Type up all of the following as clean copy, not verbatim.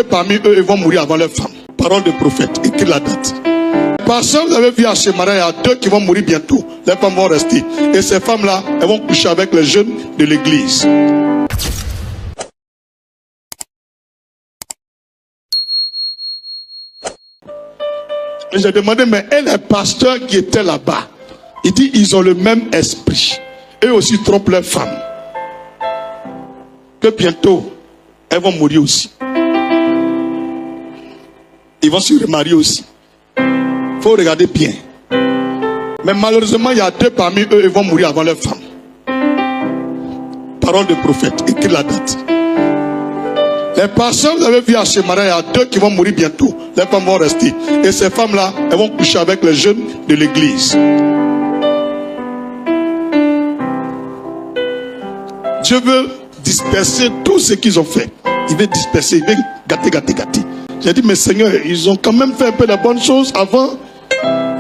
Parmi eux, ils vont mourir avant leur femme. Parole de prophète, écris la date. Parce que vous avez vu à Shemara, il y a 2 qui vont mourir bientôt. Les femmes vont rester. Et ces femmes-là, elles vont coucher avec les jeunes de l'église. Et j'ai demandé, mais et les pasteurs qui étaient là-bas? Il dit, ils ont le même esprit. Eux aussi trompent leurs femmes. Que bientôt, elles vont mourir aussi. Ils vont se remarier aussi. Il faut regarder bien. Mais malheureusement, il y a 2 parmi eux, ils vont mourir avant leur femme. Parole de prophète, écris la date. Les pasteurs, vous avez vu à Shemara, il y a 2 qui vont mourir bientôt. Les femmes vont rester. Et ces femmes-là, elles vont coucher avec les jeunes de l'église. Dieu veut disperser tout ce qu'ils ont fait. Il veut disperser, il veut gâter. J'ai dit, mais Seigneur, ils ont quand même fait un peu de bonnes choses avant.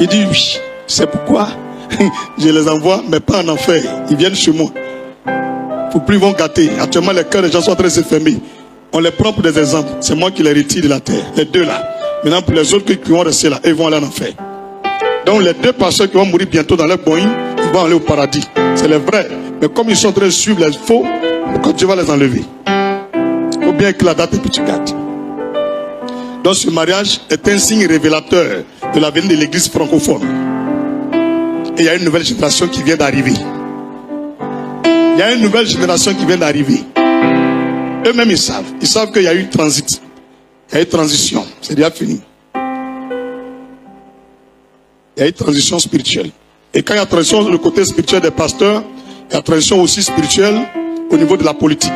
Il dit, oui, c'est pourquoi je les envoie, mais pas en enfer. Ils viennent chez moi. Pour plus ils vont gâter. Actuellement, les cœurs des gens sont en train de se fermer. On les prend pour des exemples. C'est moi qui les retire de la terre. Les 2 là. Maintenant, pour les autres qui vont rester là, ils vont aller en enfer. Donc, les 2 pasteurs qui vont mourir bientôt dans leur Boeing, ils vont aller au paradis. C'est les vrais. Mais comme ils sont en train de suivre les faux, quand tu vas les enlever. Il faut bien que la date et puis tu gardes. Donc, ce mariage est un signe révélateur de la venue de l'église francophone. Et il y a une nouvelle génération qui vient d'arriver. Il y a une nouvelle génération qui vient d'arriver. Eux-mêmes, ils savent qu'il y a eu transit. Il y a eu transition. C'est déjà fini. Il y a eu transition spirituelle. Et quand il y a transition du côté spirituel des pasteurs, il y a transition aussi spirituelle au niveau de la politique.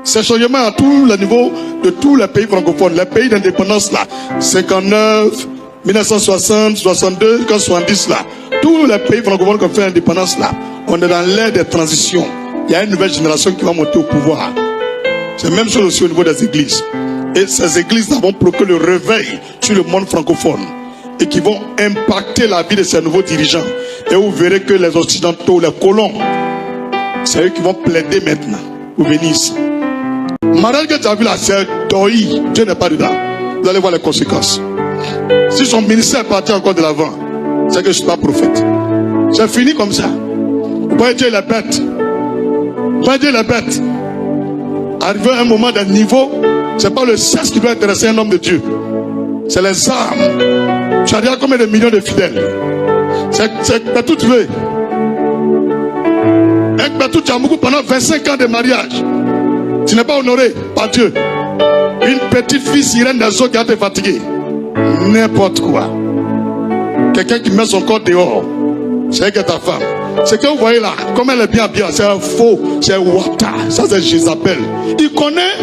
C'est changement à tous les niveaux de tous les pays francophones. Les pays d'indépendance là, 59, 1960, 62, 70 là. Tous les pays francophones qui ont fait l'indépendance là, on est dans l'ère des transitions. Il y a une nouvelle génération qui va monter au pouvoir. C'est la même chose aussi au niveau des églises. Et ces églises vont provoquer le réveil sur le monde francophone. Et qui vont impacter la vie de ces nouveaux dirigeants. Et vous verrez que les occidentaux, les colons, c'est eux qui vont plaider maintenant. Vous venez ici. Mariage que tu as vu là, c'est Doi. Dieu n'est pas dedans. Vous allez voir les conséquences. Si son ministère est parti encore de l'avant, c'est que je ne suis pas prophète. C'est fini comme ça. Vous voyez Dieu est bête. Vous voyez Dieu est bête. Arrivé à un moment d'un niveau, ce n'est pas le sexe qui doit intéresser un homme de Dieu. C'est les âmes. Tu as déjà combien de millions de fidèles? C'est tout tu veux. Avec tu as beaucoup pendant 25 ans de mariage. Tu n'es pas honoré par Dieu. Une petite fille sirène des eaux qui a été fatiguée. N'importe quoi. Quelqu'un qui met son corps dehors. C'est que ta femme. Ce que vous voyez là, comme elle est bien, c'est un faux, c'est un wata. Ça c'est Jézabel. Il connaît.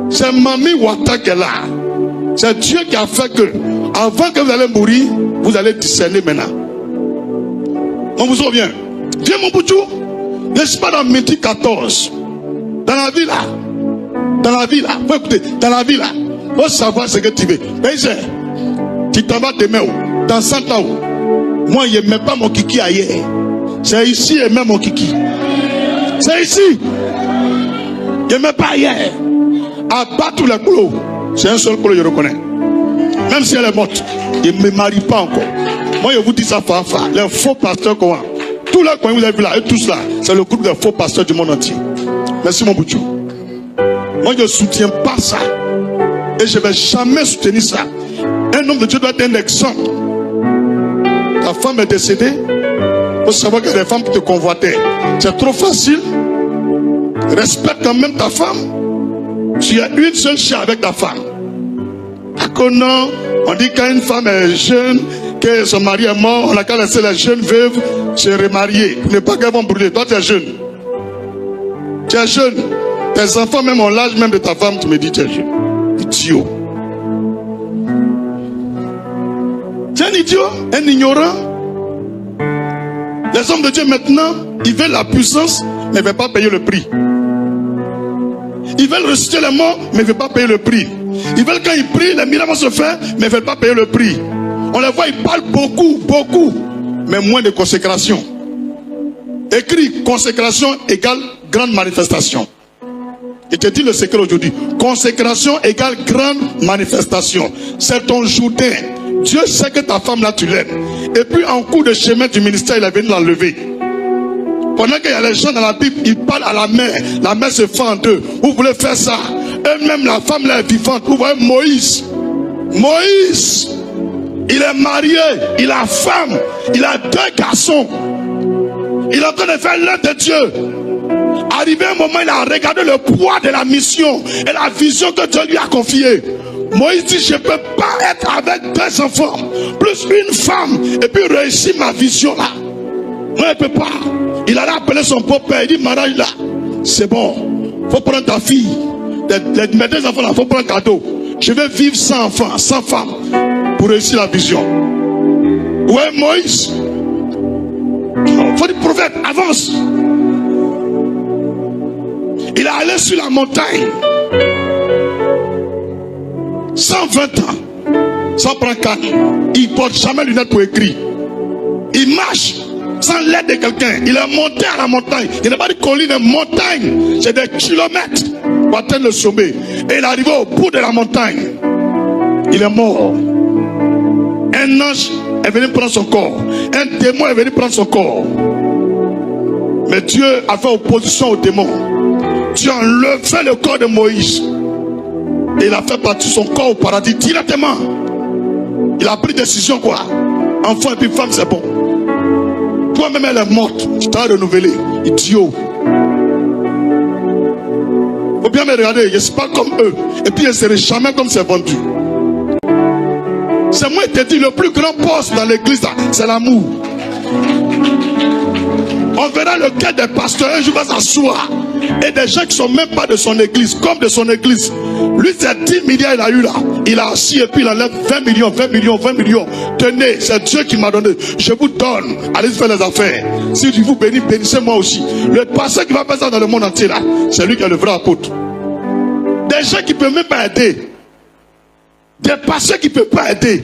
C'est Mami Wata qui est là. C'est Dieu qui a fait que, avant que vous allez mourir, vous allez discerner maintenant. On vous revient. Viens mon bouchou. Je ne suis pas dans Métis 14. Dans la vie là. Dans la vie là. Faut écouter. Dans la vie là. Faut savoir ce que tu veux. Mais tu t'en vas demain où? Dans 100 ans où? Moi, je n'aime pas mon kiki ailleurs. C'est ici et même mon kiki. C'est ici. Je n'aime pas ailleurs. Abat tous les clous. C'est un seul clou, je reconnais. Même si elle est morte, je ne me marie pas encore. Moi, je vous dis ça, Fafa. Les faux pasteurs, comment? Tous les coins que vous avez vu là, et tous là, c'est le groupe des faux pasteurs du monde entier. Merci, mon bouchou. Moi, je ne soutiens pas ça. Et je ne vais jamais soutenir ça. Un homme de Dieu doit être un exemple. Ta femme est décédée. Il faut savoir qu'il y a des femmes qui te convoitaient. C'est trop facile. Respecte quand même ta femme. Tu as une seule chair avec ta femme. D'accord, non? On dit quand une femme est jeune, que son mari est mort, on a qu'à laisser les jeunes veuves se remarier. Ne pas qu'elles vont brûler. Toi, tu es jeune. Tu es jeune. Tes enfants, même ont l'âge même de ta femme, tu me dis tu es jeune. Idiot. Tu es un idiot, un ignorant. Les hommes de Dieu maintenant, ils veulent la puissance, mais ils ne veulent pas payer le prix. Ils veulent ressusciter les morts, mais ils ne veulent pas payer le prix. Ils veulent quand ils prient, les miracles vont se faire, mais ils ne veulent pas payer le prix. On les voit, ils parlent beaucoup, mais moins de consécration. Écrit consécration égale grande manifestation. Je te dis le secret aujourd'hui. Consécration égale grande manifestation. C'est ton Jourdain. Dieu sait que ta femme là, tu l'aimes. Et puis en cours de chemin du ministère, il est venu l'enlever. Pendant qu'il y a les gens dans la Bible, ils parlent à la mère. La mère se fend en deux. Vous voulez faire ça? Elle-même, la femme là est vivante. Vous voyez Moïse. Moïse, il est marié, il a femme, il a 2 garçons. Il est en train de faire l'œuvre de Dieu. Arrivé un moment, il a regardé le poids de la mission et la vision que Dieu lui a confiée. Moïse dit, je ne peux pas être avec 2 enfants, plus une femme, et puis réussir ma vision là. Moi, je ne peux pas. Il allait appeler son beau-père, il dit, mariage là, c'est bon. Il faut prendre ta fille. Mes 2 enfants là, il faut prendre un cadeau. Je vais vivre sans enfants, sans femme, pour réussir la vision. Ouais, Moïse. Il faut dire, prophète, avance. Il est allé sur la montagne. 120 ans. Sans prendre canne. Il ne porte jamais lunettes pour écrire. Il marche sans l'aide de quelqu'un. Il est monté à la montagne. Il n'est pas de colline, de montagne. C'est des kilomètres pour atteindre le sommet. Et il est arrivé au bout de la montagne. Il est mort. Un ange est venu prendre son corps. Un démon est venu prendre son corps. Mais Dieu a fait opposition au démon. Dieu a enlevé le corps de Moïse. Et il a fait partir son corps au paradis directement. Il a pris décision quoi. Enfant et puis femme c'est bon. Toi-même elle est morte. Tu t'as renouvelé. Idiot. Faut bien me regarder. Je ne suis pas comme eux. Et puis je ne serai jamais comme c'est vendu. C'est moi qui te dis le plus grand poste dans l'église c'est l'amour. On verra le cas des pasteurs. Un jour va s'asseoir. Et des gens qui ne sont même pas de son église, comme de son église. Lui, c'est 10 milliards il a eu là. Il a assis et puis il enlève 20 millions, 20 millions, 20 millions. Tenez, c'est Dieu qui m'a donné. Je vous donne. Allez faire les affaires. Si je vous bénis, bénissez-moi aussi. Le pasteur qui va faire ça dans le monde entier là, c'est lui qui est le vrai apôtre. Des gens qui ne peuvent même pas aider. Des pasteurs qui ne peuvent pas aider.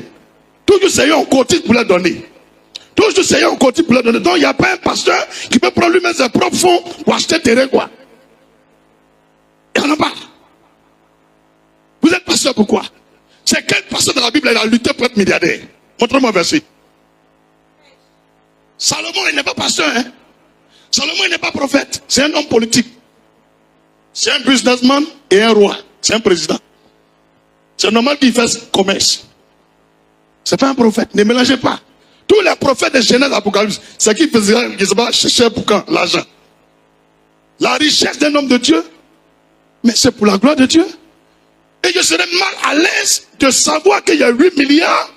Toujours c'est un côté pour leur donner. Toujours c'est un côté pour leur donner. Donc il n'y a pas un pasteur qui peut prendre lui-même ses propres fonds pour acheter terrain quoi. Il n'y en a pas. Vous êtes pasteur pourquoi? C'est quel pasteur de la Bible il a lutté pour être milliardaire? Montrez-moi un verset. Salomon il n'est pas pasteur. Hein? Salomon il n'est pas prophète. C'est un homme politique. C'est un businessman et un roi. C'est un président. C'est normal qu'il fasse commerce. C'est pas un prophète. Ne mélangez pas. Tous les prophètes de Genèse Apocalypse, c'est qui faisaient chercher pour quand? L'argent. La richesse d'un homme de Dieu. Mais c'est pour la gloire de Dieu. Et je serais mal à l'aise de savoir qu'il y a 8 milliards,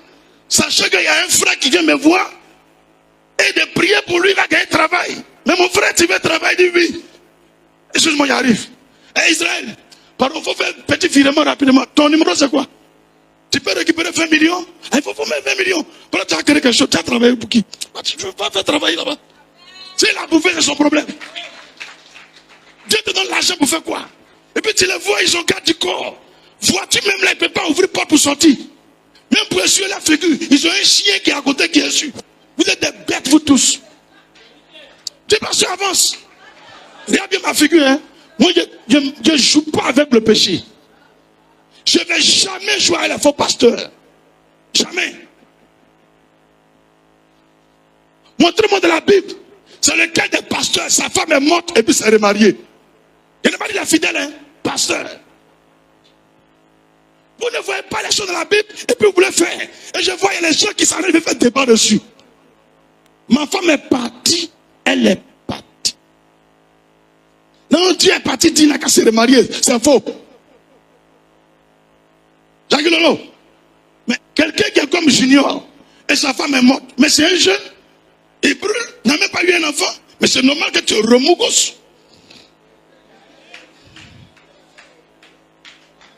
sachant qu'il y a un frère qui vient me voir et de prier pour lui, il va gagner travail. Mais mon frère, tu veux travailler? Il dit oui. Excuse-moi, il arrive. Et Israël, pardon, il faut faire un petit virement rapidement. Ton numéro, c'est quoi? Tu peux récupérer 20 millions? Il faut mettre 20 millions. Voilà, tu as créé quelque chose. Tu as travaillé pour qui? Tu ne veux pas faire travailler là-bas. S'il a bouffé, c'est son problème. Dieu te donne l'argent pour faire quoi? Et puis tu les vois, ils ont garde du corps. Vois-tu même là, il ne peut pas ouvrir porte pour sortir. Même pour essuyer la figure, ils ont un chien qui est à côté qui essuie. Vous êtes des bêtes, vous tous. Dieu pasteur avance. Regarde bien ma figure, hein. Moi, je ne joue pas avec le péché. Je ne vais jamais jouer avec les faux pasteurs. Jamais. Montrez-moi de la Bible. C'est le cas des pasteurs. Sa femme est morte et puis s'est remariée. Il n'a pas dit la fidèle, hein. Pasteur. Vous ne voyez pas les choses dans la Bible et puis vous voulez faire. Et je vois il y a les gens qui s'arrêtent de faire débat dessus. Ma femme est partie. Elle est partie. Non, Dieu est parti, Dieu n'a qu'à se remarier. C'est faux. Jacques Lolo. Mais quelqu'un qui est comme Junior et sa femme est morte. Mais c'est un jeune. Il brûle. N'a même pas eu un enfant. Mais c'est normal que tu remougosses.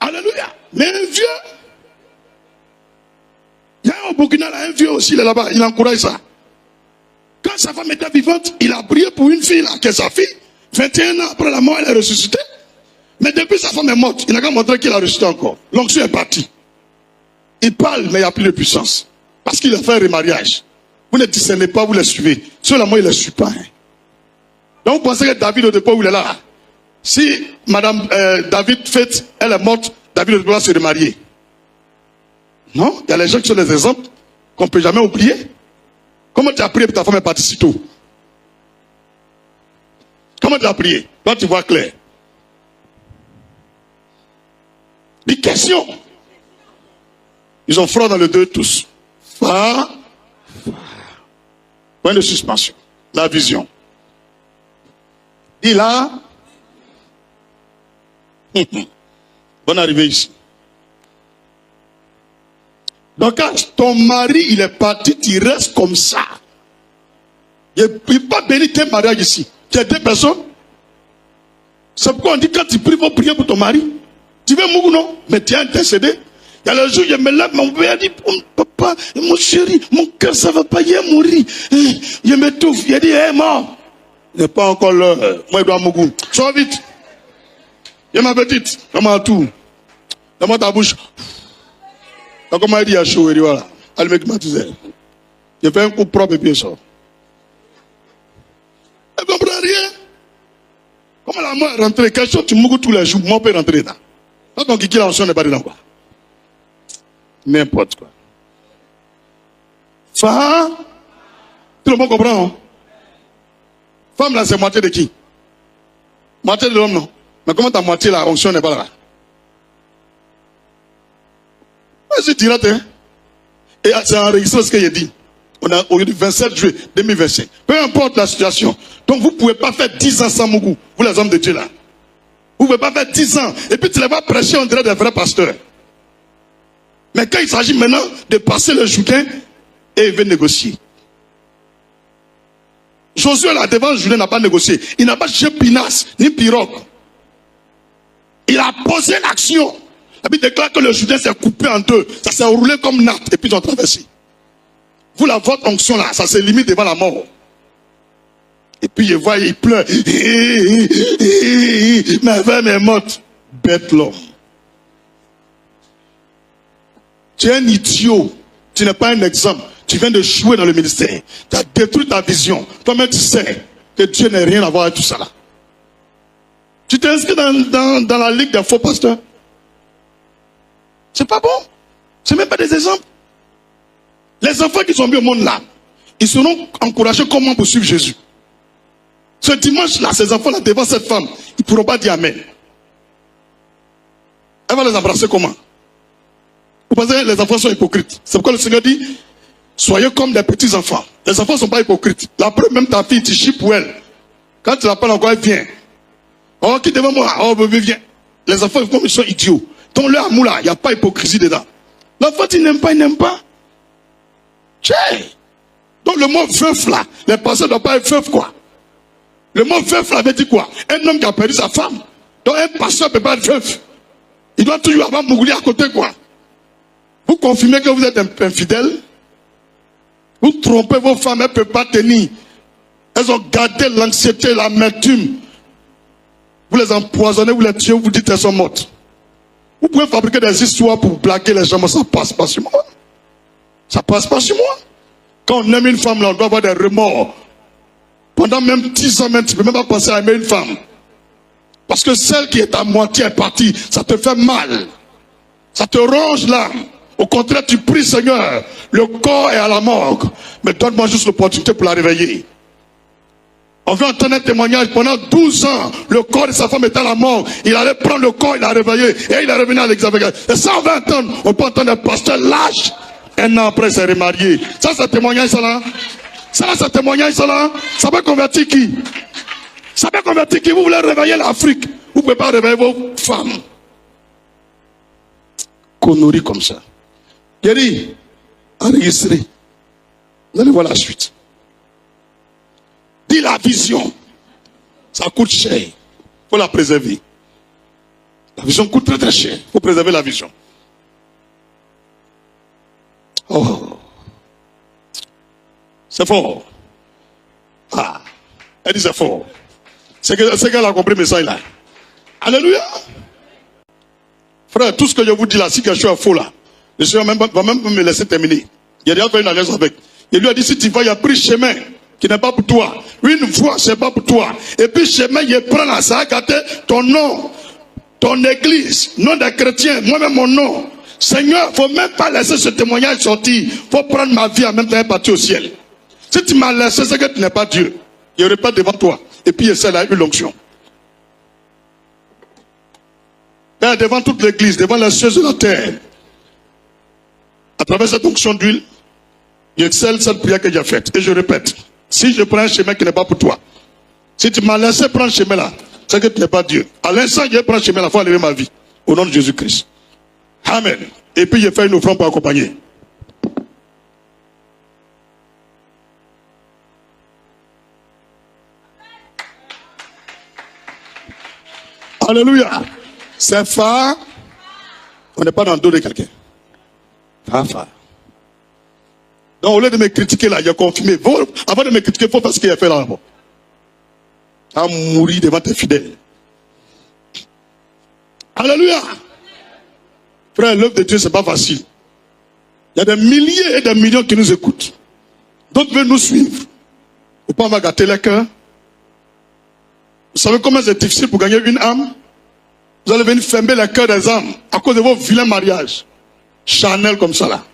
Alléluia. Mais un vieux. Il y a un au Burkina là, un vieux aussi, il est là-bas. Il encourage ça. Quand sa femme était vivante, il a prié pour une fille là, qui est sa fille. 21 ans après la mort, elle est ressuscitée. Mais depuis sa femme est morte, il n'a qu'à montrer qu'il a ressuscité encore. L'onction est partie. Il parle, mais il n'y a plus de puissance. Parce qu'il a fait un remariage. Vous ne discernez pas, vous les suivez. Ceux-là, moi, il ne les suit pas. Hein. Donc vous pensez que David, au départ où il est là, Si Madame David fête, elle est morte, David doit se remarier. Non, il y a les gens qui sont des exemples qu'on ne peut jamais oublier. Comment tu as prié pour ta femme est partie si tôt? Comment tu as prié? Toi, tu vois clair. Des questions. Ils ont froid dans le deux tous. Point de suspension. La vision. Il a. Bonne arrivée ici. Donc quand ton mari il est parti, tu restes comme ça. Il ne peut pas bénir tes mariages ici. Tu as deux personnes. C'est pourquoi on dit quand tu pries, il faut prier pour ton mari. Tu veux mourir, non? Mais tu as intercédé. Il y a le jour, je me lève, mon père dit, papa, mon chéri, mon cœur, ça ne va pas, il est mort. Je m'étouffe. Il a dit, il est mort. Il n'est pas encore l'heure. Moi, il dois mourir. Sois vite. Il ma petite. Comment tout? Dans ta bouche. Comment il dit à chaud, il dit, voilà. Elle me climatisait. Je fais un coup propre et puis il sort. Elle ne comprend rien. Comment la mort est rentrée? Quelque chose, tu mouilles tous les jours, moi, peut rentrer là. Donc, qui la n'est pas dedans, quoi. N'importe quoi. Femme, tout le monde comprend, hein? Femme, là, c'est moitié de qui? Moitié de l'homme, non? Mais comment ta moitié, la onction n'est pas là? Vas-y, tu rates, hein? Et c'est enregistré ce qu'il a dit. On a au 27 juillet 2025. Peu importe la situation. Donc, vous ne pouvez pas faire 10 ans sans Mougou. Vous, les hommes de Dieu, là. Vous ne pouvez pas faire 10 ans. Et puis, tu les vas prêcher, on dirait des vrais pasteurs. Mais quand il s'agit maintenant de passer le Jourdain, et il veut négocier. Josué, là, devant le Jourdain, n'a pas négocié. Il n'a pas cherché pinasse, ni pirogue. Il a posé l'action. La Bible déclare que le Jourdain s'est coupé en deux. Ça s'est roulé comme natte, et puis ils ont traversé. Vous, la votre onction, là, ça se limite devant la mort. Et puis, il voit, il pleure. Ma femme est morte. Bête l'homme. Tu es un idiot. Tu n'es pas un exemple. Tu viens de jouer dans le ministère. Tu as détruit ta vision. Toi-même, tu sais que Dieu n'a rien à voir avec tout ça là. Tu t'es inscrit dans la ligue des faux pasteurs. C'est pas bon. C'est même pas des exemples. Les enfants qui sont mis au monde là, ils seront encouragés comment pour suivre Jésus. Ce dimanche-là, ces enfants-là, devant cette femme, ils ne pourront pas dire Amen. Elle va les embrasser comment? Vous pensez que les enfants sont hypocrites? C'est pourquoi le Seigneur dit, soyez comme des petits enfants. Les enfants ne sont pas hypocrites. La preuve, même ta fille, tu chies pour elle. Quand tu l'appelles encore, elle vient. Oh, qui devant moi? Oh, bébé, viens. Les enfants, comme ils sont idiots. Dans leur amour là, il n'y a pas d'hypocrisie dedans. L'enfant, il n'aime pas, il n'aime pas. Tiens. Donc le mot veuf là, les personnes ne doivent pas être veuf quoi. Le mot veuf là veut dire quoi? Un homme qui a perdu sa femme. Donc un pasteur ne peut pas être veuf. Il doit toujours avoir mourir à côté quoi. Vous confirmez que vous êtes infidèle? Vous trompez vos femmes, elles ne peuvent pas tenir. Elles ont gardé l'anxiété, l'amertume. Vous les empoisonnez, vous les tuez, vous dites qu'elles sont mortes. Vous pouvez fabriquer des histoires pour blaguer les gens, mais ça ne passe pas sur moi. Ça ne passe pas sur moi. Quand on aime une femme, là, on doit avoir des remords. Pendant même 10 ans, même, tu ne peux même pas penser à aimer une femme. Parce que celle qui est à moitié est partie, ça te fait mal. Ça te ronge l'âme. Au contraire, tu pries, Seigneur, le corps est à la morgue. Mais donne-moi juste l'opportunité pour la réveiller. On veut entendre un témoignage. Pendant 12 ans, le corps de sa femme était à la mort. Il allait prendre le corps, il l'a réveillé. Et il est revenu à l'examen. Et ça, on veut entendre. On peut entendre un pasteur lâche. Un an après, il s'est remarié. Ça, c'est un témoignage, ça là. Ça, c'est un témoignage, ça là. Ça peut convertir qui? Ça peut convertir qui? Vous voulez réveiller l'Afrique. Vous ne pouvez pas réveiller vos femmes. Conneries comme ça. Guéri, enregistré. Vous allez voir la suite. Dis la vision. Ça coûte cher. Il faut la préserver. La vision coûte très très cher. Il faut préserver la vision. Oh. C'est fort. Ah. Elle dit c'est fort. C'est qu'elle a compris le message là. Alléluia. Frère, tout ce que je vous dis là, si quelque chose est faux là, le Seigneur va même me laisser terminer. Il a déjà fait une alliance avec. Il lui a dit, si tu vas, il y a pris chemin qui n'est pas pour toi. Une voix, c'est pas pour toi. Et puis chemin, il prend là, ça a gâté ton nom, ton église, nom des chrétiens, moi-même mon nom. Seigneur, faut même pas laisser ce témoignage sortir. Faut prendre ma vie en même temps et partir au ciel. Si tu m'as laissé, c'est que tu n'es pas Dieu. Il n'y aurait pas devant toi. Et puis il y a eu l'onction. Père, devant toute l'église, devant les cieux de la terre, à travers cette onction d'huile, j'excelle cette prière que j'ai faite. Et je répète, si je prends un chemin qui n'est pas pour toi, si tu m'as laissé prendre ce chemin-là, c'est que tu n'es pas Dieu. À l'instant, je prends ce chemin-là, il faut enlever ma vie. Au nom de Jésus-Christ. Amen. Et puis, j'ai fait une offrande pour accompagner. Alléluia. C'est phare. On n'est pas dans le dos de quelqu'un. Phare. Donc, au lieu de me critiquer là, il a confirmé. Avant de me critiquer, il faut faire ce qu'il a fait là-bas. À mourir devant tes fidèles. Alléluia. Frère, l'œuvre de Dieu, c'est pas facile. Il y a des milliers et des millions qui nous écoutent. D'autres veulent nous suivre. Ou pas, on va gâter les cœurs. Vous savez comment c'est difficile pour gagner une âme? Vous allez venir fermer les cœurs des âmes à cause de vos vilains mariages. Charnel comme ça là.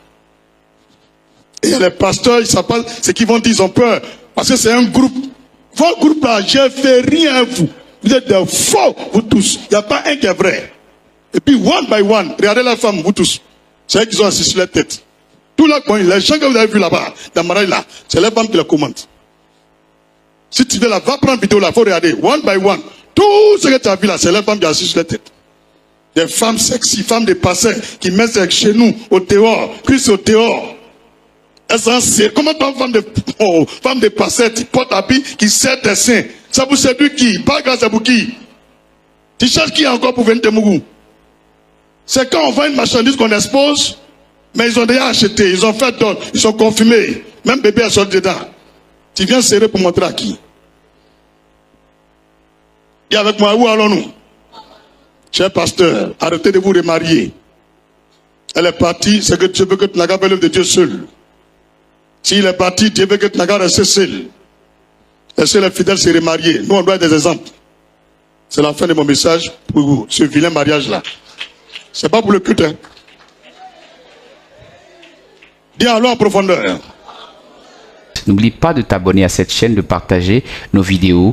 Et il y a les pasteurs, ils savent pas ce qu'ils vont dire, ils ont peur. Parce que c'est un groupe. Votre groupe là, je ne fais rien à vous. Vous êtes des faux, vous tous. Il n'y a pas un qui est vrai. Et puis, one by one, regardez la femme, vous tous. C'est eux qui sont assis sur la tête. Tout là, les gens que vous avez vus là-bas, dans Maraï là, c'est les femmes qui les commandent. Si tu veux là, va prendre vidéo là, il faut regarder, one by one. Tout ce que tu as vu là, c'est les femmes qui sont assises sur la tête. Des femmes sexy, femmes de passé, qui mettent chez nous, au dehors, cuissent au dehors. Elles sont serrées. Comment ta femme de passé, qui porte habit, qui serre tes seins? Ça vous séduit qui? Pas grâce à vous qui? Tu cherches qui encore pour venir te mourir? C'est quand on vend une marchandise qu'on expose, mais ils ont déjà acheté, ils ont fait d'autres, ils sont confirmés. Même bébé est sorti dedans. Tu viens serrer pour montrer à qui? Et avec moi, où allons-nous? Cher pasteur, arrêtez de vous remarier. Elle est partie, c'est que Dieu veut que tu n'as qu'à faire l'œuvre de Dieu seul. S'il est parti, Dieu veut que tu n'as qu'à rester seul. Laissez les fidèles se remarier. Nous, on doit être des exemples. C'est la fin de mon message pour vous, ce vilain mariage-là. C'est pas pour le culte. Hein. Dis allons en profondeur. N'oublie pas de t'abonner à cette chaîne, de partager nos vidéos.